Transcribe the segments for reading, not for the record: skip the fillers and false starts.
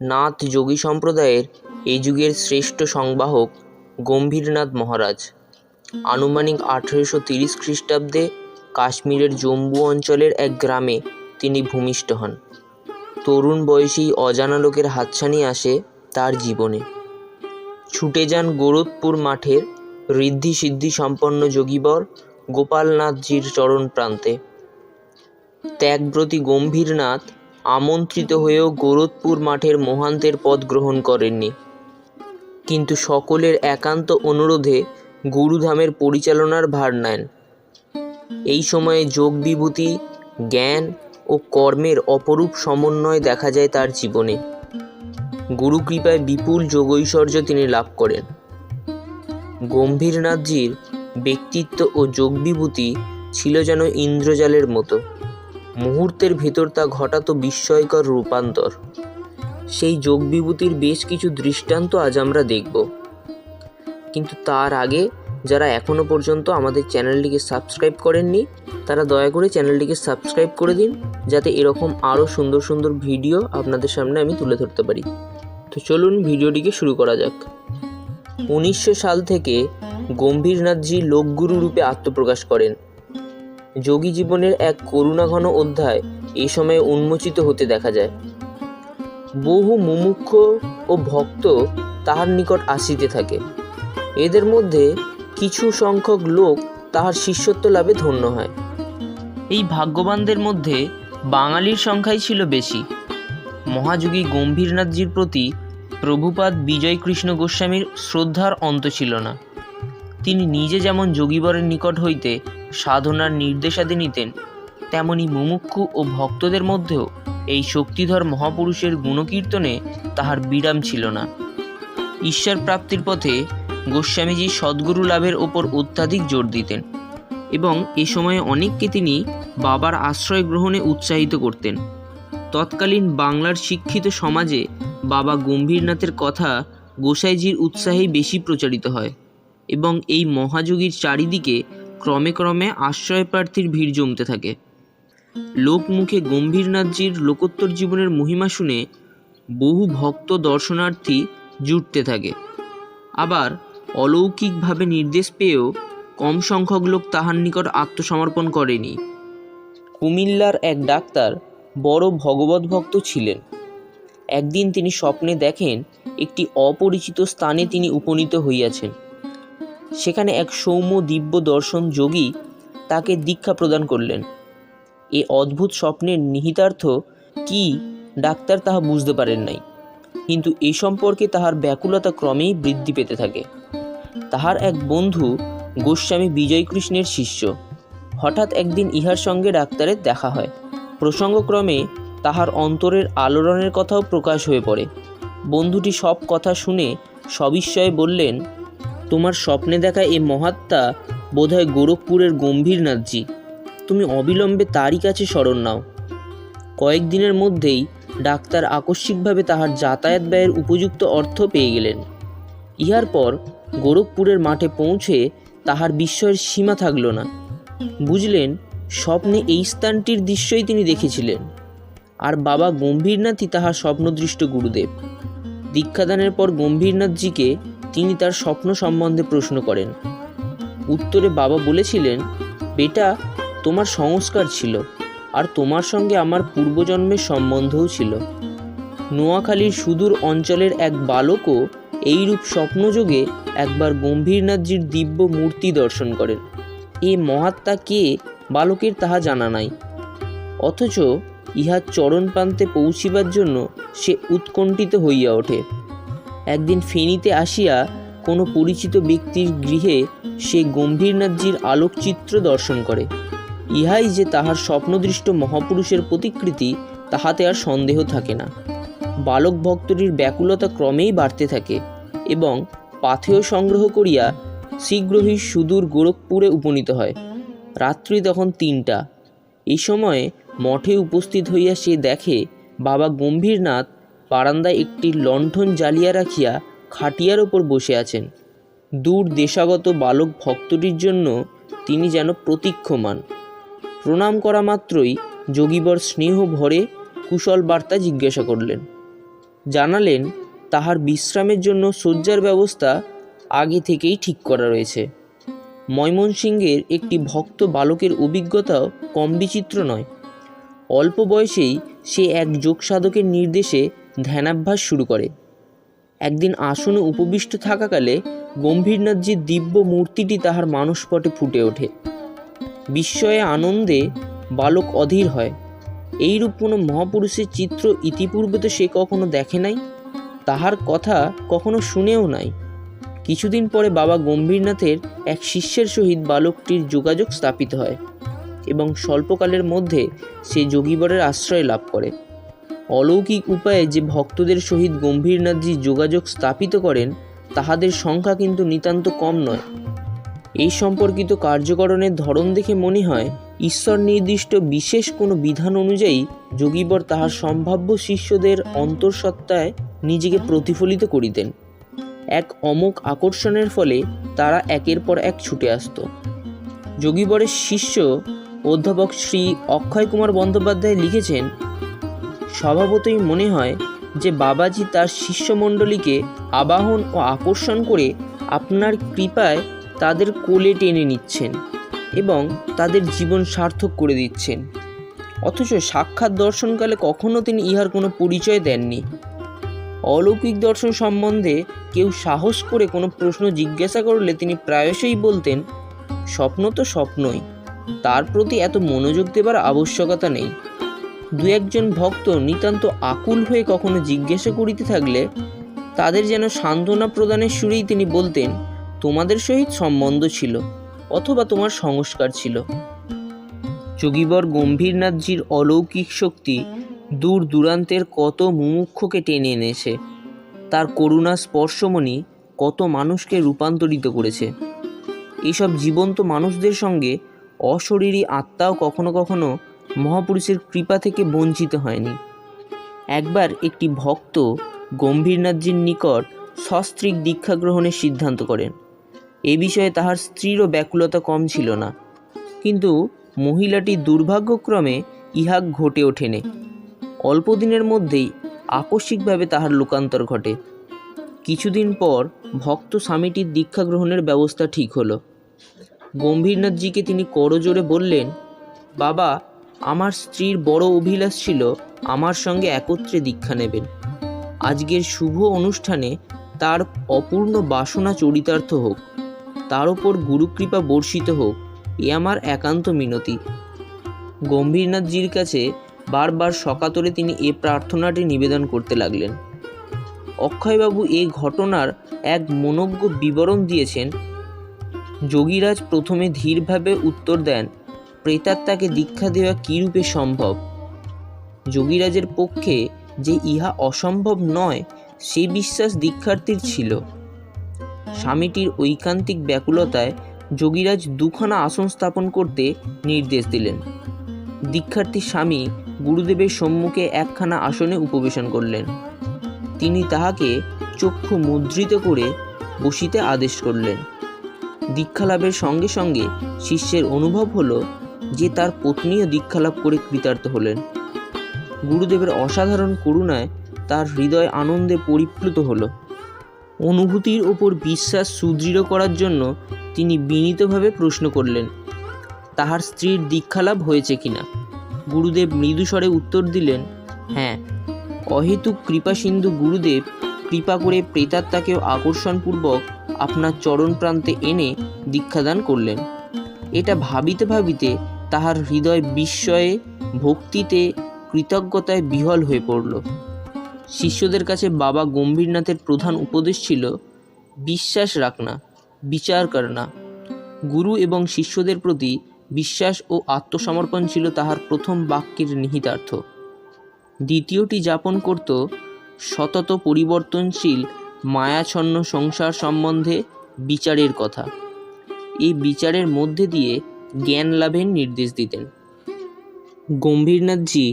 নাথ যোগী সম্প্রদায়ের এই যুগের শ্রেষ্ঠ সংবাহক গম্ভীরনাথ মহারাজ আনুমানিক 1830 খ্রিস্টাব্দে কাশ্মীরের জম্বু অঞ্চলের এক গ্রামে তিনি ভূমিষ্ঠ হন। তরুণ বয়সেই অজানা লোকের হাতছানি আসে তার জীবনে। ছুটে যান গোরখপুর মাঠের ঋদ্ধি সিদ্ধি সম্পন্ন যোগীবর গোপালনাথজির চরণ প্রান্তে। ত্যাগব্রতী গম্ভীরনাথ আমন্ত্রিত হয়েও গোরখপুর মাঠের মহান্তের পদ গ্রহণ করেননি, কিন্তু সকলের একান্ত অনুরোধে গুরুধামের পরিচালনার ভার নেন। এই সময়ে যোগ বিভূতি, জ্ঞান ও কর্মের অপরূপ সমন্বয় দেখা যায় তার জীবনে। গুরুকৃপায় বিপুল যোগৈশ্বর্য তিনি লাভ করেন। গম্ভীরনাথজির ব্যক্তিত্ব ও যোগবিভূতি ছিল যেন ইন্দ্রজালের মতো। মুহূর্তের ভেতর তা ঘটাতো বিস্ময়কর রূপান্তর। সেই যোগবিভূতির বেশ কিছু দৃষ্টান্ত আজ আমরা দেখব, কিন্তু তার আগে যারা এখনও পর্যন্ত আমাদের চ্যানেলটিকে সাবস্ক্রাইব করেননি তারা দয়া করে চ্যানেলটিকে সাবস্ক্রাইব করে দিন, যাতে এরকম আরও সুন্দর সুন্দর ভিডিও আপনাদের সামনে আমি তুলে ধরতে পারি। তো চলুন ভিডিওটিকে শুরু করা যাক। 1900 সাল থেকে গম্ভীরনাথজি লোকগুরু রূপে আত্মপ্রকাশ করেন। যোগী জীবনের এক করুণাঘন অধ্যায় এই সময়ে উন্মোচিত হতে দেখা যায়। বহু মুমুক্ষ ও ভক্ত তাহার নিকট আসিতে থাকে। এদের মধ্যে কিছু সংখ্যক লোক তাহার শিষ্যত্ব লাভে ধন্য হয়। এই ভাগ্যবানদের মধ্যে বাঙালির সংখ্যাই ছিল বেশি। মহাযোগী গম্ভীরনাথজির প্রতি প্রভুপাদ বিজয়কৃষ্ণ গোস্বামীর শ্রদ্ধার অন্ত ছিল না। তিনি নিজে যেমন যোগীবরের নিকট হইতে সাধনার নির্দেশাদি নিতেন, তেমনি মুমুক্ষু ও ভক্তদের মধ্যেও এই শক্তিধর মহাপুরুষের গুণকীর্তনে তাহার বিরাম ছিল না। ঈশ্বর প্রাপ্তির পথে গোস্বামীজি সদ্গুরু লাভের ওপর অত্যাধিক জোর দিতেন এবং এ সময়ে অনেককে তিনি বাবার আশ্রয় গ্রহণে উৎসাহিত করতেন। তৎকালীন বাংলার শিক্ষিত সমাজে বাবা গম্ভীরনাথের কথা গোসাইজির উৎসাহেই বেশি প্রচারিত হয় এবং এই মহাযোগীর চারিদিকে ক্রমে ক্রমে আশ্রয়প্রার্থীর ভিড় জমতে থাকে। লোকমুখে গম্ভীরনাথজির লোকোত্তর জীবনের মহিমা শুনে বহু ভক্ত দর্শনার্থী জুটতে থাকে। আবার অলৌকিকভাবে নির্দেশ পেয়েও কম সংখ্যক লোক তাহার নিকট আত্মসমর্পণ করেনি। কুমিল্লার এক ডাক্তার বড় ভগবত ভক্ত ছিলেন। একদিন তিনি স্বপ্নে দেখেন একটি অপরিচিত স্থানে তিনি উপনীত হইয়াছেন। সেখানে এক সৌম্য দিব্য দর্শন যোগী তাকে দীক্ষা প্রদান করলেন। এ অদ্ভুত স্বপ্নের নিহিতার্থ কি ডাক্তার তাহা বুঝতে পারেন নাই, কিন্তু এ সম্পর্কে তাহার ব্যাকুলতা ক্রমেই বৃদ্ধি পেতে থাকে। তাহার এক বন্ধু গোস্বামী বিজয়কৃষ্ণের শিষ্য। হঠাৎ একদিন ইহার সঙ্গে ডাক্তারের দেখা হয়। প্রসঙ্গক্রমে তাহার অন্তরের আলোড়নের কথাও প্রকাশ হয়ে পড়ে। বন্ধুটি সব কথা শুনে সবিস্ময়ে বললেন, তোমার স্বপ্নে দেখা এ মহাত্মা বোধহয় গোরখপুরের গম্ভীরনাথজি। তুমি অবিলম্বে তারই কাছে শরণ নাও। কয়েকদিনের মধ্যেই ডাক্তার আকস্মিকভাবে তাহার যাতায়াত ব্যয়ের উপযুক্ত অর্থ পেয়ে গেলেন। ইহার পর গোরখপুরের মাঠে পৌঁছে তাহার বিস্ময়ের সীমা থাকল না। বুঝলেন স্বপ্নে এই স্থানটির দৃশ্যই তিনি দেখেছিলেন, আর বাবা গম্ভীরনাথই তাহার স্বপ্নদৃষ্ট গুরুদেব। দীক্ষাদানের পর গম্ভীরনাথজিকে তিনি তার স্বপ্ন সম্বন্ধে প্রশ্ন করেন। উত্তরে বাবা বলেছিলেন, বেটা, তোমার সংস্কার ছিল, আর তোমার সঙ্গে আমার পূর্বজন্মের সম্বন্ধও ছিল। নোয়াখালীর সুদূর অঞ্চলের এক বালকও এইরূপ স্বপ্নযোগে একবার গম্ভীরনাথজির দিব্য মূর্তি দর্শন করেন। এ মহাত্মা কে বালকের তাহা জানা নাই, অথচ ইহার চরণ প্রান্তে পৌঁছিবার জন্য সে উৎকণ্ঠিত হইয়া ওঠে। একদিন ফেনীতে আসিয়া কোনো পরিচিত ব্যক্তির গৃহে সে গম্ভীরনাথজির আলোকচিত্র দর্শন করে। ইহাই যে তাহার স্বপ্নদৃষ্ট মহাপুরুষের প্রতিকৃতি তাহাতে আর সন্দেহ থাকে না। বালক ভক্তটির ব্যাকুলতা ক্রমেই বাড়তে থাকে এবং পাথেয় সংগ্রহ করিয়া শীঘ্রই সুদূর গোরখপুরে উপনীত হয়। রাত্রি তখন 3টা। এই সময়ে মঠে উপস্থিত হইয়া সে দেখে বাবা গম্ভীরনাথ বারান্দায় একটি লণ্ঠন জ্বালিয়া রাখিয়া খাটিয়ার ওপর বসে আছেন। দূর দেশাগত বালক ভক্তটির জন্য তিনি যেন প্রতীক্ষমান। প্রণাম করা মাত্রই যোগীবর স্নেহ ভরে কুশল বার্তা জিজ্ঞাসা করলেন। জানালেন তাহার বিশ্রামের জন্য শয্যার ব্যবস্থা আগে থেকেই ঠিক করা রয়েছে। ময়মনসিংহের একটি ভক্ত বালকের অভিজ্ঞতাও কম বিচিত্র নয়। অল্প বয়সেই সে এক যোগ সাধকের নির্দেশে ধ্যানাভ্যাস শুরু করে। একদিন আসনে উপবিষ্ট থাকাকালে গম্ভীরনাথজির দিব্য মূর্তিটি তাহার মানসপটে ফুটে ওঠে। বিস্ময়ে আনন্দে বালক অধীর হয়। এইরূপ কোনো মহাপুরুষের চিত্র ইতিপূর্বে তো সে কখনো দেখে নাই, তাহার কথা কখনো শুনেও নাই। কিছুদিন পরে বাবা গম্ভীরনাথের এক শিষ্যের সহিত বালকটির যোগাযোগ স্থাপিত হয় এবং স্বল্পকালের মধ্যে সে যোগীবরের আশ্রয় লাভ করে। অলৌকিক উপায়ে যে ভক্তদের সহিত গম্ভীরনাথজি যোগাযোগ স্থাপিত করেন তাহাদের সংখ্যা কিন্তু নিতান্ত কম নয়। এই সম্পর্কিত কার্যকরণের ধরন দেখে মনে হয় ঈশ্বর নির্দিষ্ট বিশেষ কোনো বিধান অনুযায়ী যোগীবর তাহার সম্ভাব্য শিষ্যদের অন্তঃসত্ত্বায় নিজেকে প্রতিফলিত করিতেন। এক অমোঘ আকর্ষণের ফলে তারা একের পর এক ছুটে আসত। যোগীবরের শিষ্য অধ্যাপক শ্রী অক্ষয় কুমার বন্দ্যোপাধ্যায় লিখেছেন, স্বভাবতই মনে হয় যে বাবাজি তার শিষ্যমণ্ডলীকে আবাহন ও আকর্ষণ করে আপনার কৃপায় তাদের কোলে টেনে নিচ্ছেন এবং তাদের জীবন সার্থক করে দিচ্ছেন। অথচ সাক্ষাৎ দর্শনকালে কখনো তিনি ইহার কোনো পরিচয় দেননি। অলৌকিক দর্শন সম্বন্ধে কেউ সাহস করে কোনো প্রশ্ন জিজ্ঞাসা করলে তিনি প্রায়শই বলতেন, স্বপ্ন তো স্বপ্নই, তার প্রতি এত মনোযোগ দেবার আবশ্যকতা নেই। দু একজন ভক্ত নিতান্ত আকুল হয়ে কখনো জিজ্ঞাসা করিতে থাকলে তাদের যেন সান্ত্বনা প্রদানের সুরেই তিনি বলতেন, তোমাদের সহিত সম্বন্ধ ছিল অথবা তোমার সংস্কার ছিল। যোগীবর গম্ভীরনাথজির অলৌকিক শক্তি দূর দূরান্তের কত মুমুক্ষুকে টেনে এনেছে। তার করুণা স্পর্শমণি কত মানুষকে রূপান্তরিত করেছে। এইসব জীবন্ত মানুষদের সঙ্গে অশরীরী আত্মাও কখনো কখনো মহাপুরুষের কৃপা থেকে বঞ্চিত হয়নি। একবার একটি ভক্ত গম্ভীরনাথজির নিকট সস্ত্রীক দীক্ষা গ্রহণের সিদ্ধান্ত করেন। এ বিষয়ে তাহার স্ত্রীরও ব্যাকুলতা কম ছিল না, কিন্তু মহিলাটি দুর্ভাগ্যক্রমে ইহা ঘটে ওঠেনি। অল্প দিনের মধ্যেই আকস্মিকভাবে তাহার লোকান্তর ঘটে। কিছুদিন পর ভক্ত স্বামীটির দীক্ষা গ্রহণের ব্যবস্থা ঠিক হলো। গম্ভীরনাথজিকে তিনি করজোড়ে বললেন, বাবা, আমার স্ত্রীর বড় অভিলাষ ছিল আমার সঙ্গে একত্রে দীক্ষা নেবেন। আজকের শুভ অনুষ্ঠানে তার অপূর্ণ বাসনা চরিতার্থ হোক, তার ওপর গুরুকৃপা বর্ষিত হোক, এ আমার একান্ত মিনতি। গম্ভীরনাথজির কাছে বারবার সকাতরে তিনি এ প্রার্থনাটি নিবেদন করতে লাগলেন। অক্ষয়বাবু এ ঘটনার এক মনোজ্ঞ বিবরণ দিয়েছেন। যোগীরাজ প্রথমে ধীরভাবে উত্তর দেন, প্রেতাত্মাকে দীক্ষা দেওয়া কীরূপে সম্ভব? যোগীরাজের পক্ষে যে ইহা অসম্ভব নয় সে বিশ্বাস দীক্ষার্থীর ছিল। স্বামীটির ঐকান্তিক ব্যাকুলতায় যোগীরাজ দুখানা আসন স্থাপন করতে নির্দেশ দিলেন। দীক্ষার্থী স্বামী গুরুদেবের সম্মুখে একখানা আসনে উপবেশন করলেন। তিনি তাহাকে চক্ষু মুদ্রিত করে বসিতে আদেশ করলেন। দীক্ষালাভের সঙ্গে সঙ্গে শিষ্যের অনুভব হলো যে তার পত্নীও দীক্ষালাভ করে কৃতার্থ হলেন। গুরুদেবের অসাধারণ করুণায় তার হৃদয় আনন্দে পরিপ্লুত হলো। অনুভূতির ওপর বিশ্বাস সুদৃঢ় করার জন্য তিনি বিনীতভাবে প্রশ্ন করলেন, তাহার স্ত্রীর দীক্ষালাভ হয়েছে কিনা? গুরুদেব মৃদুস্বরে উত্তর দিলেন, হ্যাঁ। অহেতুক কৃপাসিন্ধু গুরুদেব কৃপা করে প্রেতাত্মাকেও আকর্ষণপূর্বক আপনার চরণ প্রান্তে এনে দীক্ষাদান করলেন। এটা ভাবিতে ভাবিতে তাহার হৃদয় বিস্ময়ে, ভক্তিতে, কৃতজ্ঞতায় বিহ্বল হয়ে পড়ল। শিষ্যদের কাছে বাবা গম্ভীরনাথের প্রধান উপদেশ ছিল, বিশ্বাস রাখ না, বিচার কর না। গুরু এবং শিষ্যদের প্রতি বিশ্বাস ও আত্মসমর্পণ ছিল তাহার প্রথম বাক্যের নিহিতার্থ। দ্বিতীয়টি যাপন করত সতত পরিবর্তনশীল মায়াচ্ছন্ন সংসার সম্বন্ধে বিচারের কথা। এই বিচারের মধ্যে দিয়ে জ্ঞান লাভের নির্দেশ দিতেন। গম্ভীরনাথজি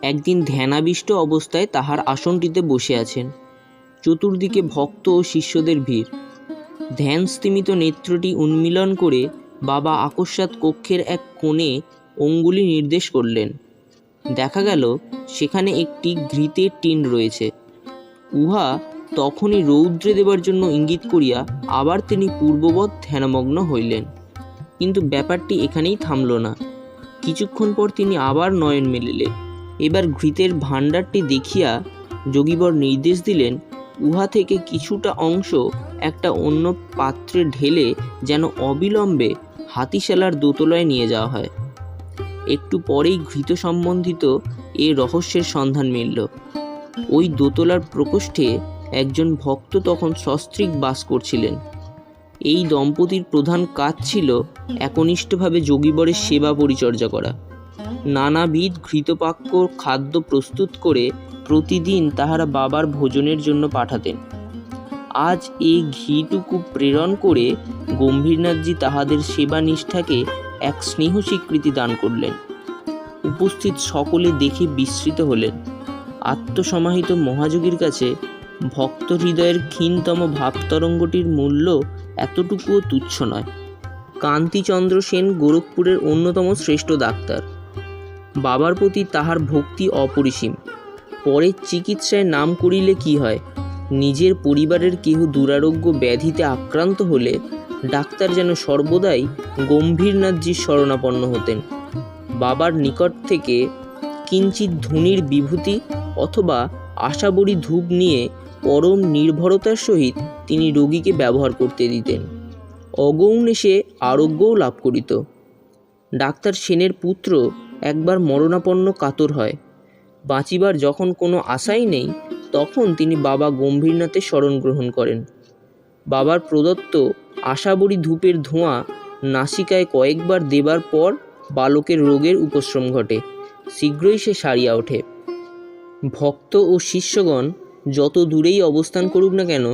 একদিন ধ্যানাবিষ্ট অবস্থায় তাহার আসনটিতে বসে আছেন। চতুর্দিকে ভক্ত ও শিষ্যদের ভিড়। ধ্যান স্তিমিত নেত্রটি উন্মীলন করে বাবা আকস্মাৎ কক্ষের এক কোণে অঙ্গুলি নির্দেশ করলেন। দেখা গেল সেখানে একটি ঘৃতের টিন রয়েছে। উহা তখনই রৌদ্রে দেবার জন্য ইঙ্গিত করিয়া আবার তিনি পূর্ববৎ ধ্যানমগ্ন হইলেন। কিন্তু ব্যাপারটি এখানেই থামল না। কিছুক্ষণ পর তিনি আবার নয়ন মেলিলেন। এবার ঘৃতের ভাণ্ডারটি দেখিয়া যোগীবর নির্দেশ দিলেন, উহা থেকে কিছুটা অংশ একটা অন্য পাত্রে ঢেলে যেন অবিলম্বে হাতিশালার দোতলায় নিয়ে যাওয়া হয়। একটু পরেই ঘৃত সম্বন্ধিত এ রহস্যের সন্ধান মিলল। ওই দোতলার প্রকোষ্ঠে একজন ভক্ত তখন সস্ত্রীক বাস করছিলেন। এই দম্পতির প্রধান কাজ ছিল একনিষ্ঠভাবে যোগীবরের সেবা পরিচর্যা করা। নানাবিধ ঘৃতপাক্য খাদ্য প্রস্তুত করে প্রতিদিন তাহারা বাবার ভোজনের জন্য পাঠাতেন। আজ এই ঘিটুকু প্রেরণ করে গম্ভীরনাথজি তাহাদের সেবা নিষ্ঠাকে এক স্নেহ স্বীকৃতি দান করলেন। উপস্থিত সকলে দেখে বিস্মৃত হলেন। আত্মসমাহিত মহাযোগীর কাছে ভক্ত হৃদয়ের ক্ষীণতম ভাবতরঙ্গটির মূল্য এতটুকুও তুচ্ছ নয়। কান্তিচন্দ্র সেন গোরখপুরের অন্যতম শ্রেষ্ঠ ডাক্তার। বাবার প্রতি তাহার ভক্তি অপরিসীম। পরের চিকিৎসায় নাম করিলে কি হয়, নিজের পরিবারের কেহ দুরারোগ্য ব্যাধিতে আক্রান্ত হলে ডাক্তার যেন সর্বদাই গম্ভীরনাথজির শরণাপন্ন হতেন। বাবার নিকট থেকে কিঞ্চিৎ ধূনির বিভূতি অথবা আশাবরী ধূপ নিয়ে পরম নির্ভরতার সহিত তিনি রোগীকে ব্যবহার করতে দিতেন। অগৌণে সে আরোগ্যও লাভ করিত। ডাক্তার সেনের পুত্র একবার মরণাপন্ন কাতর হয়। বাঁচিবার যখন কোনো আশাই নেই, তখন তিনি বাবা গম্ভীরনাথের শরণ গ্রহণ করেন। বাবার প্রদত্ত আশাবরী ধূপের ধোঁয়া নাসিকায় কয়েকবার দেবার পর বালকের রোগের উপশম ঘটে। শীঘ্রই সে সারিয়া ওঠে। ভক্ত ও শিষ্যগণ যত দূরেই অবস্থান করুক না কেন,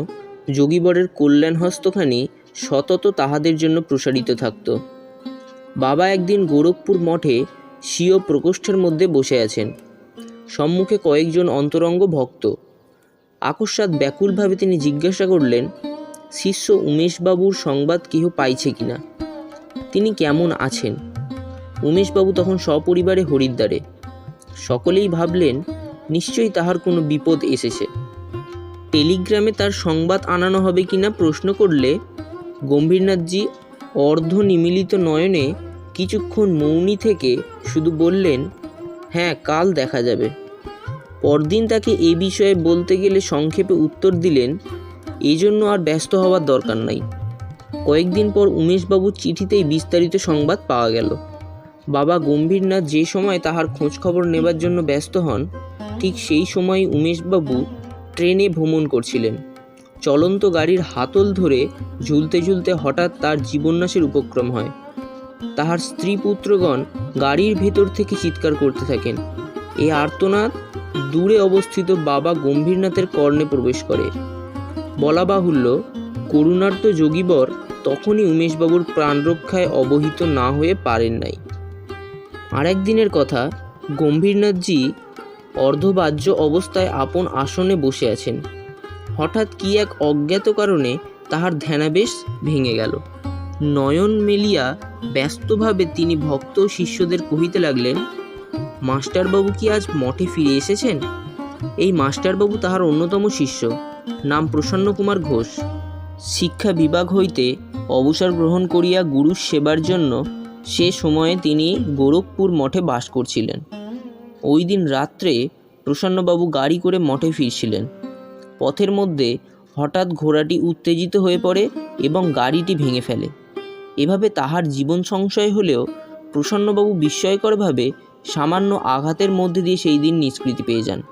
যোগীবরের কল্যাণ হস্তখানি সতত তাহাদের জন্য প্রসারিত থাকত। বাবা একদিন গোরখপুর মঠে স্বীয় প্রকোষ্ঠের মধ্যে বসে আছেন। সম্মুখে কয়েকজন অন্তরঙ্গ ভক্ত। আকস্মাৎ ব্যাকুলভাবে তিনি জিজ্ঞাসা করলেন, শিষ্য উমেশবাবুর সংবাদ কেহ পাইছে কিনা, তিনি কেমন আছেন? উমেশবাবু তখন সপরিবারে হরিদ্বারে। সকলেই ভাবলেন নিশ্চয়ই তাহার কোনো বিপদ এসেছে। টেলিগ্রামে তার সংবাদ আনানো হবে কিনা প্রশ্ন করলে গম্ভীরনাথজি অর্ধ নিমীলিত নয়নে কিছুক্ষণ মৌনী থেকে শুধু বললেন, হ্যাঁ, কাল দেখা যাবে। পরদিন তাকে এ বিষয়ে বলতে গেলে সংক্ষেপে উত্তর দিলেন, এই জন্য আর ব্যস্ত হওয়ার দরকার নাই। কয়েকদিন পর উমেশবাবুর চিঠিতেই বিস্তারিত সংবাদ পাওয়া গেল। বাবা গম্ভীরনাথ যে সময় তাহার খোঁজখবর নেবার জন্য ব্যস্ত হন, ঠিক সেই সময় উমেশবাবু ট্রেনে ভ্রমণ করছিলেন। চলন্ত গাড়ির হাতল ধরে ঝুলতে ঝুলতে হঠাৎ তার জীবন্যাসের উপক্রম হয়। তাহার স্ত্রী পুত্রগণ গাড়ির ভেতর থেকে চিৎকার করতে থাকেন। এই আর্তনাদ দূরে অবস্থিত বাবা গম্ভীরনাথের কর্ণে প্রবেশ করে। বলা বাহুল্য, করুণার্ত যোগীবর তখনই উমেশবাবুর প্রাণরক্ষায় অবহিত না হয়ে পারেন নাই। আর একদিনের কথা, গম্ভীরনাথজি অর্ধবাহ্য অবস্থায় আপন আসনে বসে আছেন। হঠাৎ কি এক অজ্ঞাত কারণে তাহার ধ্যানাবেশ ভেঙে গেল। নয়ন মেলিয়া ব্যস্তভাবে তিনি ভক্ত ও শিষ্যদের কহিতে লাগলেন, মাস্টারবাবু কি আজ মঠে ফিরে এসেছেন? এই মাস্টারবাবু তাহার অন্যতম শিষ্য, নাম প্রসন্নকুমার ঘোষ। শিক্ষা বিভাগ হইতে অবসর গ্রহণ করিয়া গুরুর সেবার জন্য সে সময়ে তিনি গোরখপুর মঠে বাস করছিলেন। ওই দিন রাত্রে প্রসন্নবাবু গাড়ি করে মঠে ফিরছিলেন। পথের মধ্যে হঠাৎ ঘোড়াটি উত্তেজিত হয়ে পড়ে এবং গাড়িটি ভেঙে ফেলে। এভাবে তাহার জীবন সংশয় হলেও প্রসন্নবাবু বিস্ময়করভাবে সামান্য আঘাতের মধ্যে দিয়ে সেই দিন নিষ্কৃতি পেয়ে যান।